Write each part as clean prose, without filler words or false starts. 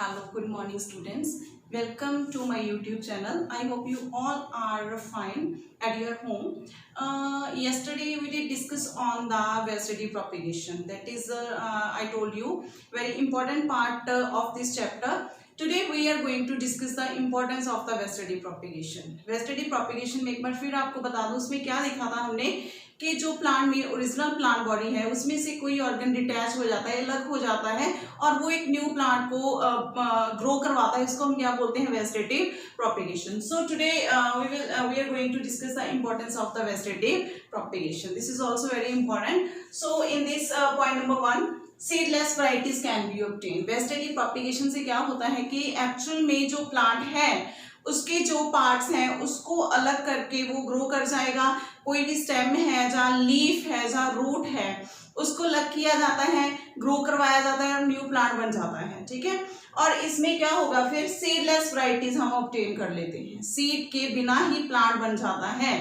Hello, good morning students. Welcome to my YouTube channel. I hope you all are fine at your home. Yesterday we did discuss on the vestigial propagation. That is, I told you, very important part of this chapter. Today we are going to discuss the importance of the vestigial propagation. Vestigial propagation में एक बार फिर आपको बता दूं उसमें क्या देखा था हमने कि जो प्लांट में ओरिजिनल प्लांट बॉडी है उसमें से कोई ऑर्गन डिटैच हो जाता है, अलग हो जाता है और वो एक न्यू प्लांट को ग्रो करवाता है. इसको हम क्या बोलते हैं? Vegetative propagation. So today we are going to discuss the importance of the vegetative propagation. This is also very important. So in this point number 1, seedless varieties can be obtain. Vegetative propagation से क्या होता है कि actual में जो plant है उसके जो पार्ट्स हैं उसको अलग करके वो ग्रो कर जाएगा. कोई भी स्टेम है, जहाँ लीफ है, जहाँ रूट है, उसको अलग किया जाता है, ग्रो करवाया जाता है और न्यू प्लांट बन जाता है. ठीक है. और इसमें क्या होगा फिर? सीडलेस वैरायटीज हम ऑब्टेन कर लेते हैं. सीड के बिना ही प्लांट बन जाता है.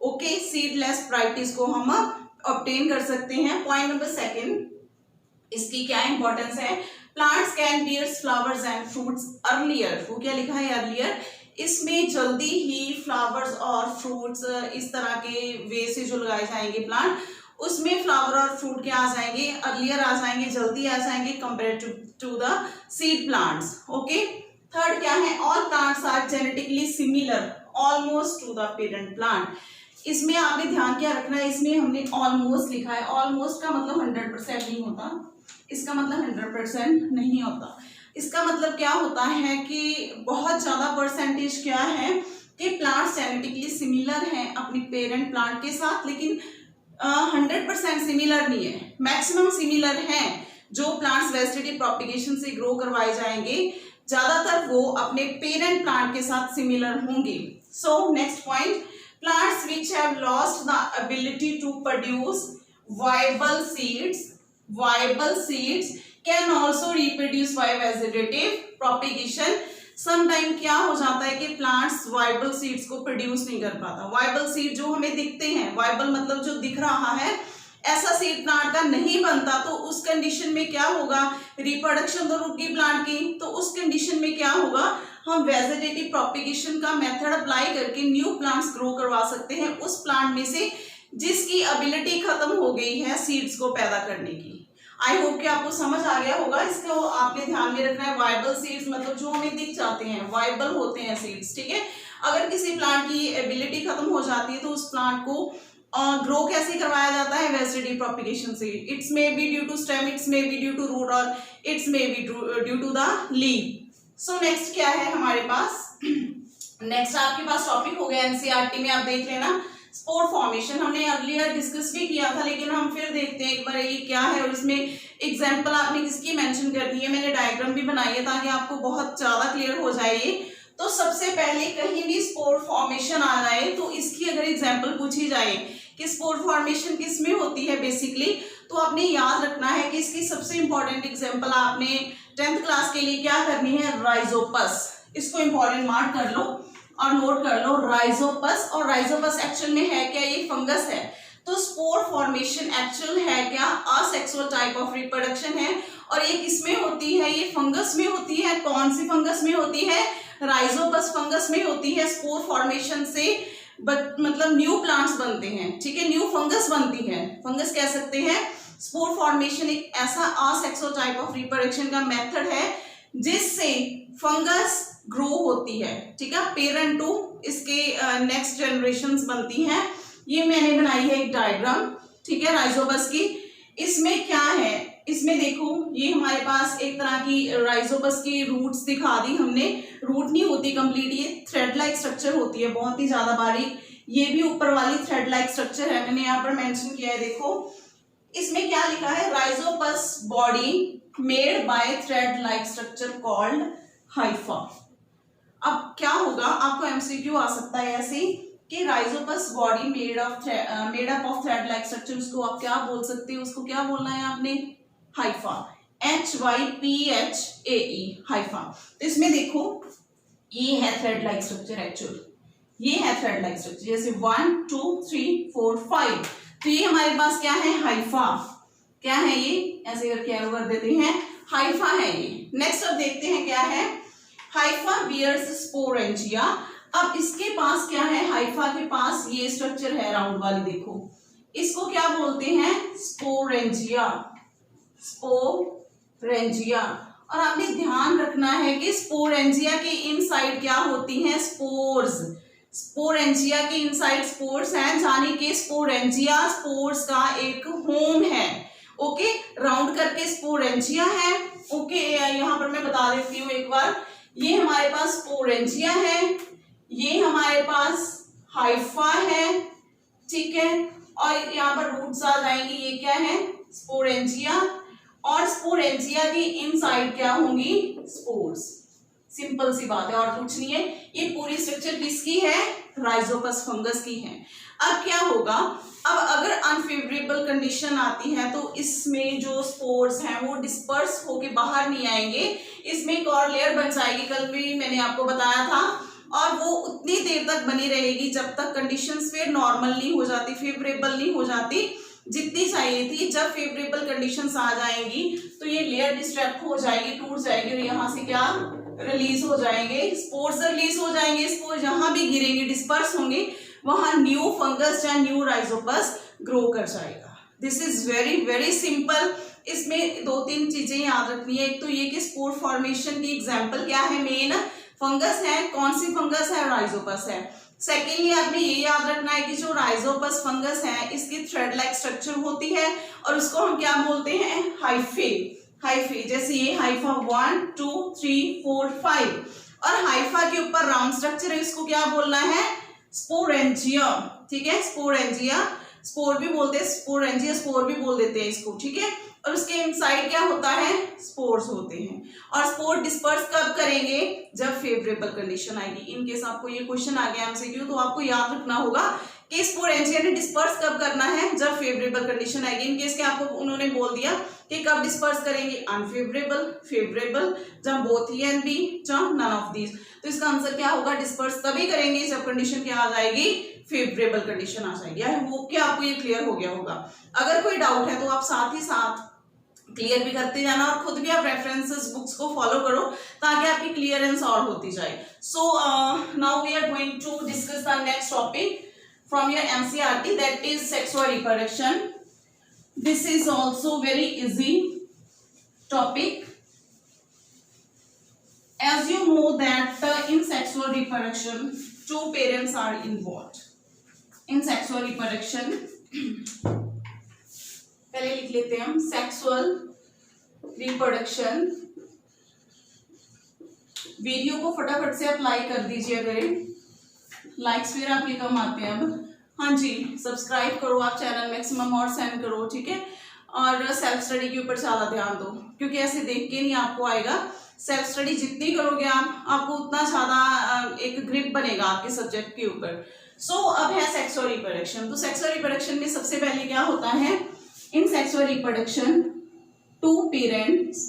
ओके, सीडलेस वैरायटीज को हम ऑब्टेन कर सकते हैं. पॉइंट नंबर 2, इसकी क्या इंपॉर्टेंस है? Plants can bear flowers and fruits earlier. वो क्या लिखा है? अर्लियर. इसमें जल्दी ही फ्लावर्स और फ्रूट्स इस तरह के वे से जो लगाए जाएंगे प्लांट, उसमें फ्लावर और फ्रूट क्या आ जाएंगे? अर्लियर आ जाएंगे, जल्दी आ जाएंगे compare to the seed plants. Okay. Third क्या है? All plants are genetically similar almost to the parent plant. इसमें आपने ध्यान क्या रखना है? इसमें हमने ऑलमोस्ट लिखा है. ऑलमोस्ट का मतलब 100% नहीं होता, इसका मतलब 100% नहीं होता. इसका मतलब क्या होता है कि बहुत ज्यादा परसेंटेज क्या है कि प्लांट्स जेनेटिकली सिमिलर हैं अपनी पेरेंट प्लांट के साथ, लेकिन 100% सिमिलर नहीं है. मैक्सिमम सिमिलर हैं. जो प्लांट्स वेजिटेटिव प्रोपेगेशन से ग्रो करवाए जाएंगे ज्यादातर वो अपने पेरेंट प्लांट के साथ सिमिलर होंगे. So next point, plants which have lost the ability to produce viable seeds can also reproduce by vegetative propagation. Sometime क्या हो जाता है कि plants viable seeds को produce नहीं कर पाता. viable seed जो हमें दिखते हैं, viable मतलब जो दिख रहा है, ऐसा सीड प्लांट का नहीं बनता. तो उस कंडीशन में क्या होगा? रिप्रोडक्शन तो रुक गई प्लांट की. तो उस कंडीशन में क्या होगा? हम वेजिटेटिव प्रोपेगेशन का मेथड अप्लाई करके न्यू प्लांट्स ग्रो करवा सकते हैं उस प्लांट में से जिसकी एबिलिटी खत्म हो गई है सीड्स को पैदा करने की. आई होप कि आपको समझ आ गया होगा. इसको आपने ध्यान में रखना है. वाइबल सीड्स मतलब जो हमें दिख जाते हैं, वाइबल होते हैं सीड्स. ठीक है. अगर किसी प्लांट की एबिलिटी खत्म हो जाती है तो उस प्लांट को ग्रो कैसे करवाया जाता है? वेजिटेटिव प्रोपेगेशन से. It's may be due to stem, it's may be due to root और it's may be due to the leaf. So next क्या है हमारे पास? नेक्स्ट आपके पास टॉपिक हो गया एनसीईआरटी में, आप देख लेना, स्पोर फॉर्मेशन. हमने अर्लियर डिस्कस भी किया था, लेकिन हम फिर देखते हैं एक बार ये क्या है और इसमें एग्जांपल आपने किसकी मेंशन करनी है. मैंने डायग्राम भी बनाई है ताकि आपको बहुत ज्यादा क्लियर हो जाए ये. तो सबसे पहले कहीं भी स्पोर फॉर्मेशन आ जाए तो इसकी अगर एग्जाम्पल पूछी जाए कि स्पोर फॉर्मेशन किस में होती है बेसिकली, तो आपने याद रखना है कि इसकी सबसे इंपॉर्टेंट एग्जाम्पल आपने 10th क्लास के लिए क्या करनी है? राइजोपस. इसको इंपॉर्टेंट मार्क कर लो और नोट कर लो. राइजोपस. और राइजोपस एक्चुअल में है क्या? ये फंगस है. तो स्पोर फॉर्मेशन एक्चुअल है क्या? असेक्सुअल टाइप ऑफ रिप्रोडक्शन है. और ये किसमें होती है? ये फंगस में होती है. कौन सी फंगस में होती है? राइजोपस फंगस में होती है. स्पोर फॉर्मेशन से मतलब न्यू प्लांट्स बनते हैं. ठीक है. न्यू फंगस बनती है. फंगस कह सकते हैं. स्पोर फॉर्मेशन एक ऐसा असेक्सुअल टाइप ऑफ रिप्रोडक्शन का मेथड है जिससे फंगस ग्रो होती है. ठीक है. पेरेंट टू इसके नेक्स्ट जनरेशंस बनती हैं. ये मैंने बनाई है एक डायग्राम. ठीक है. राइजोपस की. इसमें क्या है? इसमें देखो, ये हमारे पास एक तरह की राइजोपस की रूट्स दिखा दी हमने. रूट नहीं होती कंप्लीट, ये थ्रेड लाइक स्ट्रक्चर होती है, बहुत ही ज्यादा बारीक. ये भी ऊपर वाली थ्रेड लाइक स्ट्रक्चर है, मैंने यहाँ पर मेंशन किया है. देखो इसमें क्या लिखा है? Rhizopus body made by thread like structure called Haifa. अब क्या होगा? आपको एमसीक्यू आ सकता है ऐसे कि Rhizopus body made up of thread like structure, उसको आप क्या बोल सकते हो? उसको क्या बोलना है आपने? हाइफा. HYPHAE Haifa. तो इसमें देखो ये है थ्रेड लाइक स्ट्रक्चर. एक्चुअल ये है थ्रेड लाइक स्ट्रक्चर. जैसे 1 2 3 4 5. तो ये हमारे पास क्या है? हाइफा. क्या है ये? ऐसे करके एरो कर देते हैं. हाइफा है ये. नेक्स्ट अब देखते हैं क्या है, हाइफा बियर्स स्पोरेंजिया। अब इसके पास क्या है, हाइफा के पास ये स्ट्रक्चर है राउंड वाली, देखो इसको क्या बोलते हैं, स्पोरेंजिया, स्पोरेंजिया। और आपने ध्यान रखना है कि स्पोरेंजिया के इनसाइड क्या होती हैं, स्पोर्स। स्पोरेंजिया के इनसाइड स्पोर्स हैं, यानी कि स्पोरेंजिया स्पोर्स का एक होम है। ओके, राउंड करके स्पोरेंजिया है। ओके, यहाँ पर मैं बता देती हूँ एक बार, ये हमारे पास स्पोरेंजिया है, ये हमारे पास हाइफा है, ठीक है, और यहाँ पर रूट्स आ जाएंगी, ये क्या है, स्पोरेंजिया, और स्पोरेंजिया की इनसाइड क्या होंगी, स्पोर्स। सिंपल सी बात है और कुछ नहीं है। ये पूरी स्ट्रक्चर किसकी है, राइजोपस फंगस की है। अब क्या होगा, अब अगर अनफेवरेबल कंडीशन आती है तो इसमें जो स्पोर्स हैं वो डिस्पर्स होके बाहर नहीं आएंगे, इसमें एक और लेयर बन जाएगी, कल भी मैंने आपको बताया था, और वो उतनी देर तक बनी रहेगी जब तक कंडीशंस फिर नॉर्मल नहीं हो जाती, फेवरेबल नहीं हो जाती जितनी चाहिए थी। जब फेवरेबल कंडीशंस आ जाएंगी तो ये लेयर डिस्ट्रैक्ट हो जाएगी, टूट जाएगी, और यहाँ से क्या रिलीज हो जाएंगे, स्पोर्स रिलीज हो जाएंगे। स्पोर्स जहां भी गिरेंगे, डिस्पर्स होंगे, वहां न्यू फंगस या न्यू राइजोपस ग्रो कर जाएगा। This is very very simple. इसमें दो तीन चीजें याद रखनी है। एक तो ये कि स्पोर फॉर्मेशन की एग्जांपल क्या है, मेन फंगस है, कौन सी फंगस है, राइजोपस है। सेकेंडली आपने ये याद रखना है कि जो राइजोपस फंगस है इसकी थ्रेड लाइक स्ट्रक्चर होती है और उसको हम क्या बोलते हैं, हाइफे। हाइफे जैसे ये हाइफा 1 2 3 4 5, और हाइफा के ऊपर राउंड स्ट्रक्चर है, इसको क्या बोलना है, स्पोरेंजिया। ठीक है, स्पोरेंजिया, स्पोर भी बोलते हैं, स्पोरेंजिया स्पोर भी बोल देते हैं इसको, ठीक है। और उसके इनसाइड क्या होता है, स्पोर्स होते हैं। और स्पोर डिस्पर्स कब करेंगे, जब फेवरेबल कंडीशन आएगी। इन केस आपको ये क्वेश्चन आ गया एमसीक्यू तो आपको याद रखना होगा कि स्पोरेंजिया ने डिस्पर्स कब करना है, जब फेवरेबल कंडीशन आएगी। इन केस के आपको उन्होंने बोल दिया कि कब डिस्पर्स करेंगे, अनफेवरेबल, फेवरेबल, जब बोथ ए एंड बी, जब नन ऑफ दीज। तो इसका आंसर क्या होगा, डिस्पर्स तभी करेंगे जब कंडीशन क्या आ जाएगी, फेवरेबल कंडीशन आ जाएगी। आई होप कि आपको ये क्लियर हो गया होगा। अगर कोई डाउट है तो आप साथ ही साथ क्लियर भी करते जाना और खुद भी आप रेफरेंसेस बुक्स को फॉलो करो ताकि आपकी क्लियरेंस और होती जाए। So now we are going to discuss the next topic from your NCERT, that is sexual reproduction. This is also very easy topic. As you know that in sexual reproduction, two parents are involved. In sexual reproduction, पहले लिख लेते हैं हम sexual reproduction. Video को फटाफट से आप like कर दीजिए, करें लाइक्स फिर आपके कम आते हैं अब। हाँ जी, सब्सक्राइब करो आप चैनल, मैक्सिमम और सेंड करो, ठीक है। और सेल्फ स्टडी के ऊपर ज़्यादा ध्यान दो क्योंकि ऐसे देख के नहीं आपको आएगा। सेल्फ स्टडी जितनी करोगे आप, आपको उतना ज़्यादा एक ग्रिप बनेगा आपके सब्जेक्ट के ऊपर। सो अब है सेक्सुअल रिप्रोडक्शन। तो सेक्सुअल रिप्रोडक्शन में सबसे पहले क्या होता है, in sexual reproduction two parents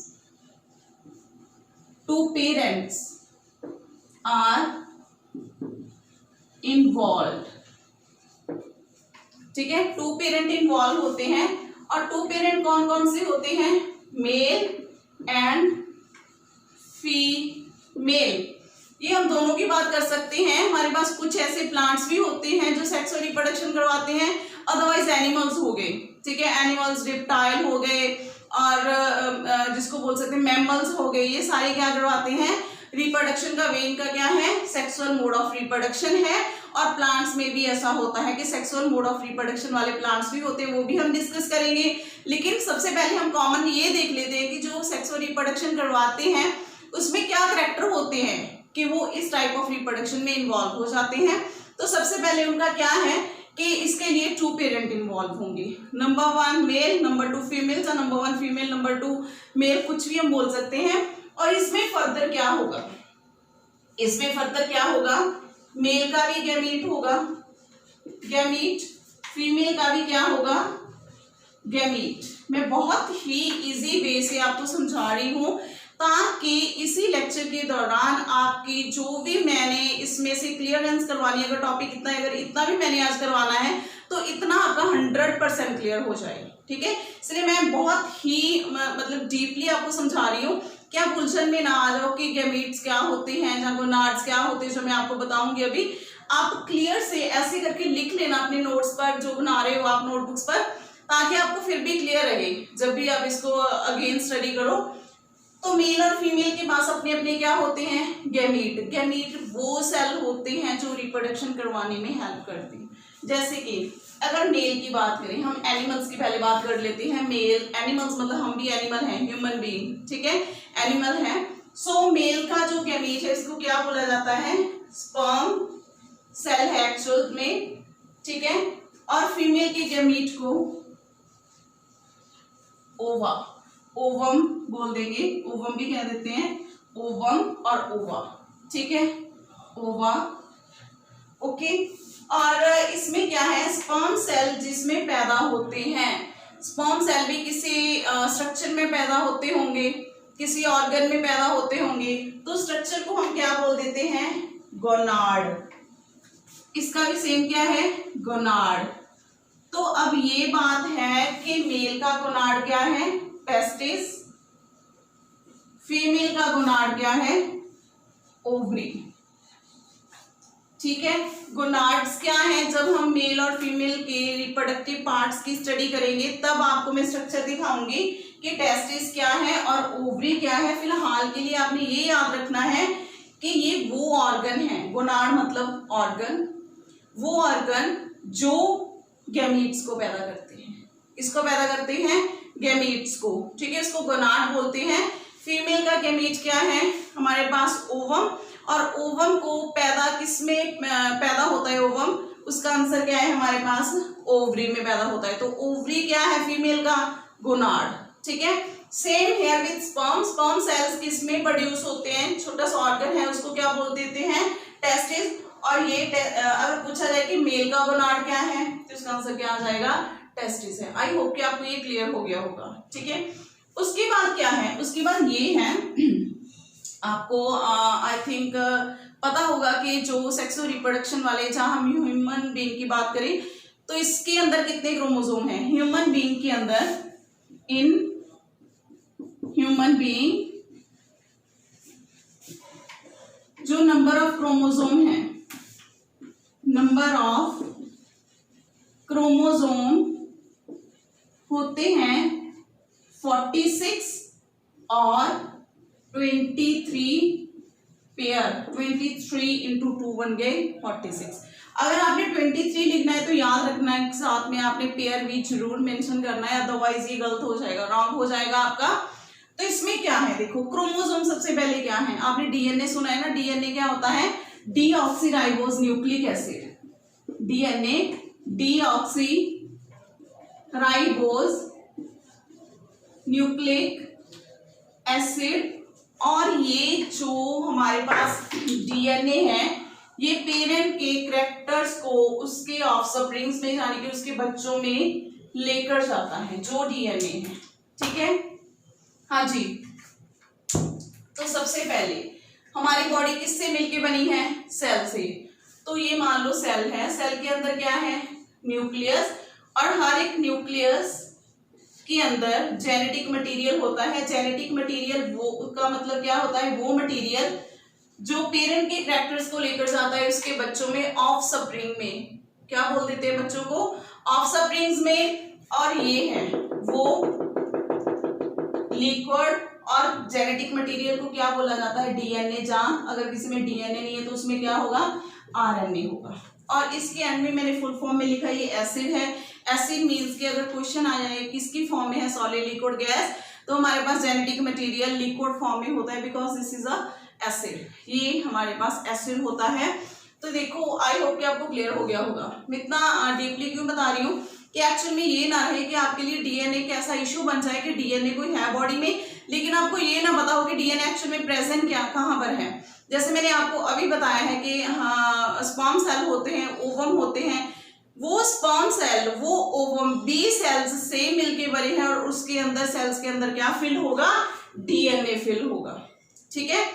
are involve, ठीक है। टू पेरेंट इन्वॉल्व होते हैं और टू पेरेंट कौन कौन से होते हैं, मेल एंड फीमेल। ये हम दोनों की बात कर सकते हैं। हमारे पास कुछ ऐसे प्लांट्स भी होते हैं जो सेक्सुअल रिप्रोडक्शन करवाते हैं, अदरवाइज एनिमल्स हो गए, ठीक है। एनिमल्स रिप्टाइल हो गए और जिसको बोल सकते हैं मैमल्स हो गए, ये सारे क्या करवाते हैं, रिप्रोडक्शन का वेन का क्या है, सेक्सुअल मोड ऑफ रिप्रोडक्शन है। और प्लांट्स में भी ऐसा होता है कि सेक्सुअल मोड ऑफ रिप्रोडक्शन वाले प्लांट्स भी होते हैं, वो भी हम डिस्कस करेंगे। लेकिन सबसे पहले हम कॉमन ये देख लेते हैं कि जो सेक्सुअल रिप्रोडक्शन करवाते हैं उसमें क्या करैक्टर होते हैं कि वो इस टाइप ऑफ रिप्रोडक्शन में इन्वॉल्व हो जाते हैं। तो सबसे पहले उनका क्या है कि इसके लिए टू पेरेंट इन्वॉल्व होंगे, नंबर 1 मेल, नंबर 2 फीमेल, या नंबर 1 फीमेल नंबर 2 मेल, कुछ भी हम बोल सकते हैं। और इसमें फर्दर क्या होगा, इसमें फर्दर क्या होगा, मेल का भी गैमीट होगा, गैमीट, फीमेल का भी क्या होगा, गैमीट। मैं बहुत ही इजी वे से आपको समझा रही हूँ ताकि इसी लेक्चर के दौरान आपकी जो भी मैंने इसमें से क्लियरेंस करवानी है, अगर टॉपिक इतना, अगर इतना भी मैंने आज करवाना है तो इतना आपका 100% क्लियर हो जाए, ठीक है। इसलिए मैं बहुत ही मतलब डीपली आपको समझा रही हूँ क्या उलझन में ना आ जाओ कि गैमीट्स क्या होते हैं या गोनाड्स क्या होते हैं, जो मैं आपको बताऊंगी अभी। आप क्लियर से ऐसे करके लिख लेना अपने नोट्स पर, जो बना रहे हो आप नोटबुक्स पर, ताकि आपको फिर भी क्लियर रहे जब भी आप इसको अगेन स्टडी करो। तो मेल और फीमेल के पास अपने अपने क्या होते हैं, गैमीट। गैमीट वो सेल होते हैं जो रिप्रोडक्शन करवाने में हेल्प करते हैं। जैसे कि अगर मेल की बात करें, हम एनिमल्स की पहले बात कर लेते हैं। मेल, एनिमल्स मतलब हम भी एनिमल हैं, ह्यूमन बीइंग, ठीक है, एनिमल है। सो मेल का जो गैमीट है इसको क्या बोला जाता है, स्पर्म सेल है एक्चुअल में, ठीक है। और फीमेल के गैमीट को ओवा, ओवम बोल देंगे, ओवम भी कह देते हैं, ओवम और ओवा, ठीक है, ओवा, ओके। और इसमें क्या है, स्पर्म सेल जिसमें पैदा होते हैं। स्पर्म सेल भी किसी स्ट्रक्चर में पैदा होते होंगे, किसी ऑर्गन में पैदा होते होंगे, तो स्ट्रक्चर को हम क्या बोल देते हैं, गोनाड। इसका भी सेम क्या है, गोनाड। तो अब ये बात है कि मेल का गोनाड क्या है, टेस्टिस, फीमेल का गोनाड क्या है, ओवरी, ठीक है। गोनाड्स क्या है, जब हम मेल और फीमेल के रिप्रोडक्टिव पार्ट्स की स्टडी करेंगे तब आपको मैं स्ट्रक्चर दिखाऊंगी कि टेस्टिस क्या है और ओवरी क्या है। फिलहाल के लिए आपने ये याद रखना है कि ये वो ऑर्गन है, गोनाड मतलब ऑर्गन, वो ऑर्गन जो गैमीट्स को पैदा करते हैं। इसको पैदा करते हैं, गैमीट्स को, ठीक है, इसको गोनाड बोलते हैं। फीमेल का गैमीट क्या है, हमारे पास ओवम, और ओवम को पैदा किसमें पैदा होता है, ओवम, उसका आंसर क्या है हमारे पास, ओवरी में पैदा होता है। तो ओवरी क्या है फीमेल का, गोनाड, ठीक है। Same here with sperm, sperm cells किसमें प्रोड्यूस होते हैं, छोटा सा ऑर्गन है उसको क्या बोल देते हैं, टेस्टिस। और ये अगर पूछा जाए कि मेल का गोनाड क्या है तो इसका आंसर क्या आ जाएगा, टेस्टिस है। आई होप कि आपको ये क्लियर हो गया होगा, ठीक है। उसके बाद क्या है, उसके बाद ये है आपको आई थिंक पता होगा कि जो सेक्सुअल रिप्रोडक्शन वाले, जहां हम ह्यूमन बीइंग की बात करें तो इसके अंदर कितने क्रोमोसोम हैं, ह्यूमन बीइंग के अंदर, इन ह्यूमन बीइंग जो नंबर ऑफ क्रोमोसोम है, नंबर ऑफ क्रोमोसोम होते हैं 46 और 23 पेयर, 23 इंटू 2 बन गए 46। अगर आपने 23 लिखना है तो याद रखना है साथ में आपने पेयर भी जरूर मेंशन करना है, अदरवाइज ये गलत हो जाएगा, रॉन्ग हो जाएगा आपका। तो इसमें क्या है, देखो क्रोमोसोम सबसे पहले क्या है, आपने डीएनए सुना है ना, डीएनए क्या होता है, deoxyribose nucleic acid, DNA deoxyribose nucleic acid. और ये जो हमारे पास डीएनए है ये पेरेंट के कैरेक्टर्स को उसके ऑफस्प्रिंग्स में यानी कि उसके बच्चों में लेकर जाता है, जो डीएनए है, ठीक है, हाँ जी। तो सबसे पहले हमारी बॉडी किससे मिलके बनी है, सेल से। तो ये मान लो सेल है, सेल के अंदर क्या है, न्यूक्लियस, और हर एक न्यूक्लियस के अंदर जेनेटिक मटेरियल होता है। जेनेटिक मटेरियल वो का मतलब क्या होता है, वो मटेरियल जो पेरेंट के कैरेक्टर्स को लेकर जाता है उसके बच्चों में, ऑफस्प्रिंग में, क्या बोल देते हैं बच्चों को, ऑफस्प्रिंग्स में। और ये है वो लिक्विड, और जेनेटिक मटेरियल को क्या बोला जाता है, डीएनए। जहां अगर किसी में डीएनए नहीं है तो उसमें क्या होगा, आरएनए होगा। और इसके एंड में मैंने फुल फॉर्म में लिखा ये एसिड है। एसिड मींस कि अगर क्वेश्चन आ जाए किसकी फॉर्म में है, सॉलिड लिक्विड गैस, तो हमारे पास जेनेटिक मटेरियल लिक्विड फॉर्म में होता है, because this is a acid, ये हमारे पास एसिड होता है। तो देखो आई होप कि आपको क्लियर हो गया होगा। मैं इतना डीपली क्यों बता रही हूँ कि एक्चुअल में ये ना रहे कि आपके लिए डीएनए का ऐसा इशू बन जाए कि डीएनए कोई है बॉडी में लेकिन आपको ये ना पता हो कि डीएनए एक्चुअल में प्रेजेंट क्या कहाँ पर है। जैसे मैंने आपको अभी बताया है कि हाँ स्पर्म सेल होते हैं, ओवम होते हैं, वो स्पर्म सेल वो ओवम बी सेल्स से मिलके बने हैं और उसके अंदर सेल्स के अंदर क्या फिल होगा, डीएनए फिल होगा, ठीक है।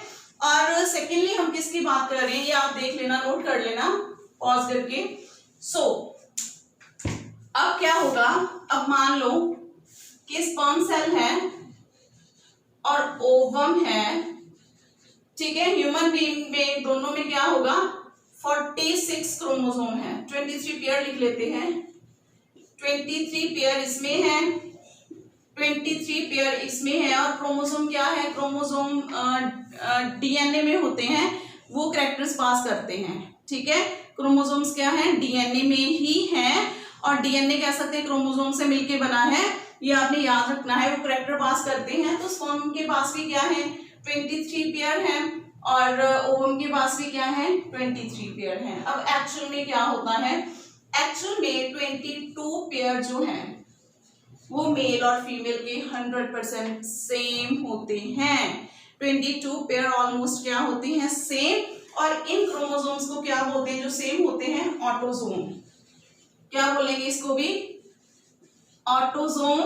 और सेकेंडली हम किसकी बात कर रहे हैं ये आप देख लेना, नोट कर लेना पॉज करके। अब क्या होगा, अब मान लो कि स्पर्म सेल है और ओवम है, ठीक है। ह्यूमन बीइंग में दोनों में क्या होगा, 46 क्रोमोसोम है। 23 पेयर लिख लेते हैं, 23 पेयर इसमें है, 23 पेयर इसमें है। और क्रोमोसोम क्या है, क्रोमोसोम डीएनए में होते हैं, वो कैरेक्टर्स पास करते हैं, ठीक है। क्रोमोसोम्स क्या है, डीएनए में ही है, और डीएनए कह सकते हैं क्रोमोसोम से मिलके बना है, ये आपने याद रखना है। वो कैरेक्टर पास करते हैं। तो स्पर्म के पास भी क्या है, 23 पेयर है, और ओवम के पास भी क्या है, 23 पेयर है। अब एक्चुअल में क्या होता है, एक्चुअल में 22 पेयर जो है वो मेल और फीमेल के 100% सेम होते हैं। 22 पेयर ऑलमोस्ट क्या होते हैं, सेम। और इन क्रोमोसोम्स को क्या बोलते हैं, जो सेम होते हैं, ऑटोसोम। क्या बोलेंगे इसको भी, ऑटोसोम।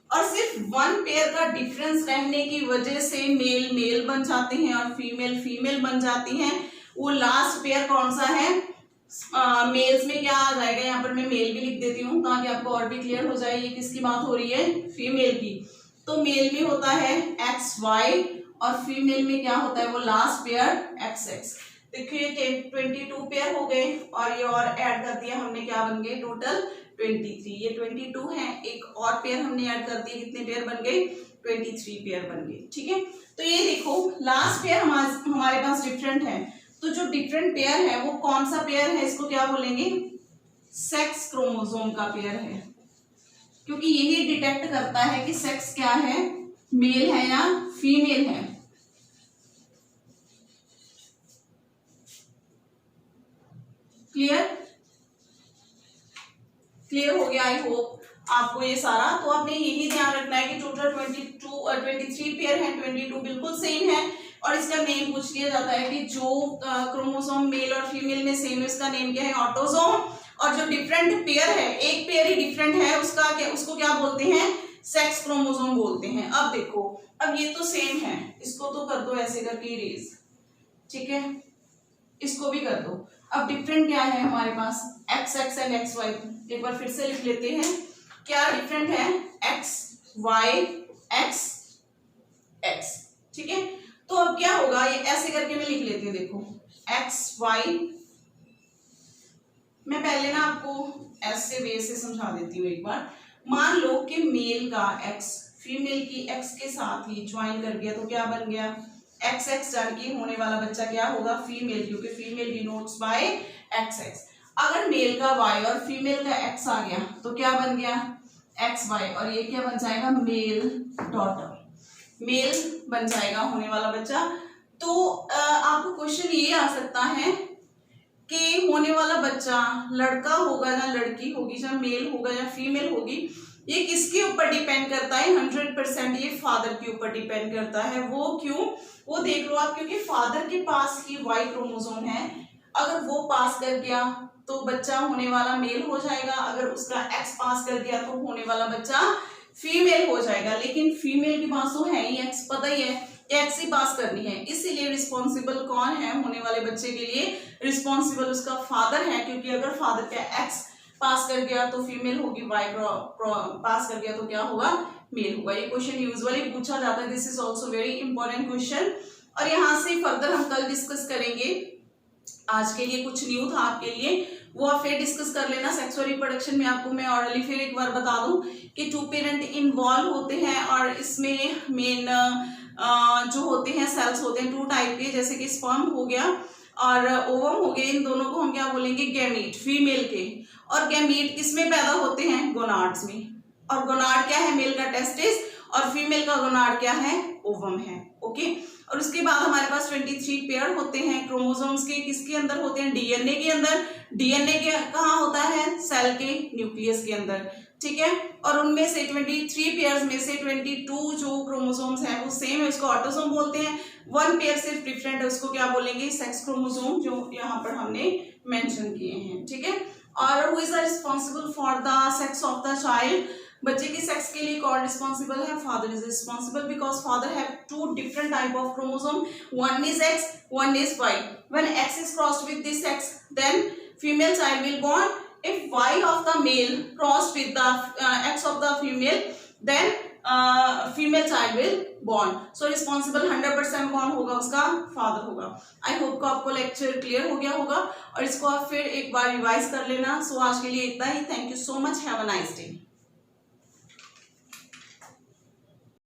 और सिर्फ 1 पेयर का डिफरेंस रहने की वजह से मेल मेल बन जाते हैं और फीमेल फीमेल बन जाती हैं। वो लास्ट पेयर कौन सा है, मेल्स में क्या आ जाएगा, यहाँ पर मैं मेल भी लिख देती हूँ ताकि आपको और भी क्लियर हो जाए ये किसकी बात हो रही है, फीमेल की। तो मेल में होता है XY और फीमेल में क्या होता है, वो लास्ट पेयर XX। देखिए 22 पेयर हो गए, और ये और ऐड कर दिया हमने, क्या बन गए टोटल 23। ये 22 है, एक और पेयर हमने ऐड कर दिए, कितने पेयर बन गए, 23 पेयर बन गए, ठीक है। तो ये देखो लास्ट पेयर हमारे पास डिफरेंट है। तो जो डिफरेंट पेयर है वो कौन सा पेयर है, इसको क्या बोलेंगे, सेक्स क्रोमोसोम का पेयर है, क्योंकि यही डिटेक्ट करता है कि सेक्स क्या है, मेल है या फीमेल है। क्लियर हो गया, आई होप आपको ये सारा। तो आपने यही ध्यान रखना है कि टोटल 23 पेयर है, 22 बिल्कुल सेम है, और इसका नेम पूछ लिया जाता है कि जो क्रोमोसोम मेल और फीमेल में सेम है उसका नेम क्या है, ऑटोसोम। और जो डिफरेंट पेयर है, एक पेयर ही डिफरेंट है, उसको क्या बोलते हैं, सेक्स क्रोमोसोम बोलते हैं। अब देखो, अब ये तो सेम है, इसको तो कर दो ऐसे करके इरेज, ठीक है, इसको भी कर दो। अब डिफरेंट क्या है हमारे पास, XX एंड XY। एक बार फिर से लिख लेते हैं, क्या डिफरेंट है, XY X X, ठीक है। तो अब क्या होगा, ये ऐसे करके मैं लिख लेती हूँ, देखो XY। मैं पहले ना आपको ऐसे वे से समझा देती हूँ एक बार। मान लो कि मेल का X फीमेल की X के साथ ही ज्वाइन कर गया, तो क्या बन गया, XX, जान की होने वाला बच्चा क्या होगा, फीमेल, क्योंकि फीमेल डिनोट्स बाय XX। अगर मेल का Y और फीमेल का X आ गया तो क्या बन गया, XY, और ये क्या बन जाएगा, मेल डॉटर, मेल बन जाएगा होने वाला बच्चा। तो आपको क्वेश्चन ये आ सकता है कि होने वाला बच्चा लड़का होगा या लड़की होगी, या मेल होगा या फीमेल होगी, ये किसके ऊपर डिपेंड करता है, 100% ये फादर के ऊपर डिपेंड करता है। वो क्यों, वो देख लो आप, क्योंकि फादर के पास ही Y क्रोमोसोम है, अगर वो पास कर गया तो बच्चा होने वाला मेल हो जाएगा, अगर उसका X पास कर गया तो होने वाला बच्चा फीमेल हो जाएगा। लेकिन फीमेल के पास तो है ही X, पता ही है, X ही पास करनी है, इसीलिए रिस्पॉन्सिबल कौन है होने वाले बच्चे के लिए, रिस्पॉन्सिबल उसका फादर है, क्योंकि अगर फादर का X पास कर गया तो फीमेल होगी, Y पास कर गया तो क्या होगा, मेल होगा। ये क्वेश्चन यूजुअली पूछा जाता है, this is also very important question. और यहाँ से फर्दर हम कल डिस्कस करेंगे। आज के लिए कुछ न्यू था आपके लिए, वो आप फिर डिस्कस कर लेना। सेक्सुअल रिप्रोडक्शन में आपको मैं ऑरली फिर एक बार बता दूं कि 2 पेरेंट इन्वॉल्व होते हैं, और इसमें मेन जो होते हैं सेल्स होते हैं 2 टाइप के, जैसे कि स्पर्म हो गया और ओवम हो गए। इन दोनों को हम क्या बोलेंगे, गैमीट, फीमेल के। और गैमीट किसमें पैदा होते हैं, गोनाड्स में। और गोनाड क्या है, मेल का टेस्टिस, और फीमेल का गोनाड क्या है, ओवम है, ओके। और उसके बाद हमारे पास 23 पेयर होते हैं क्रोमोसोम्स के, किसके अंदर होते हैं, डीएनए के अंदर। डीएनए के कहाँ होता है, सेल के न्यूक्लियस के अंदर, ठीक है। और उनमें से 23 पेयर्स में से 22 जो क्रोमोसोम्स हैं वो सेम है, उसको ऑटोसोम बोलते हैं। 1 पेयर सिर्फ डिफरेंट है, उसको क्या बोलेंगे, सेक्स क्रोमोसोम, जो यहाँ पर हमने मेंशन किए हैं, ठीक है। और who is responsible for the sex of the child, बच्चे की सेक्स के लिए कौन रिस्पॉन्सिबल है, father is responsible, because father have 2 different type of chromosome, one is X, one is Y. When X is crossed with this X, then female child will born. If Y of the male crossed with the X of the female, then female child will born. So responsible 100% कौन होगा, उसका father होगा। I hope को आपको lecture clear हो गया होगा और इसको आप फिर एक बार रिवाइज कर लेना। सो आज के लिए इतना ही। Thank you so much. Have a nice day.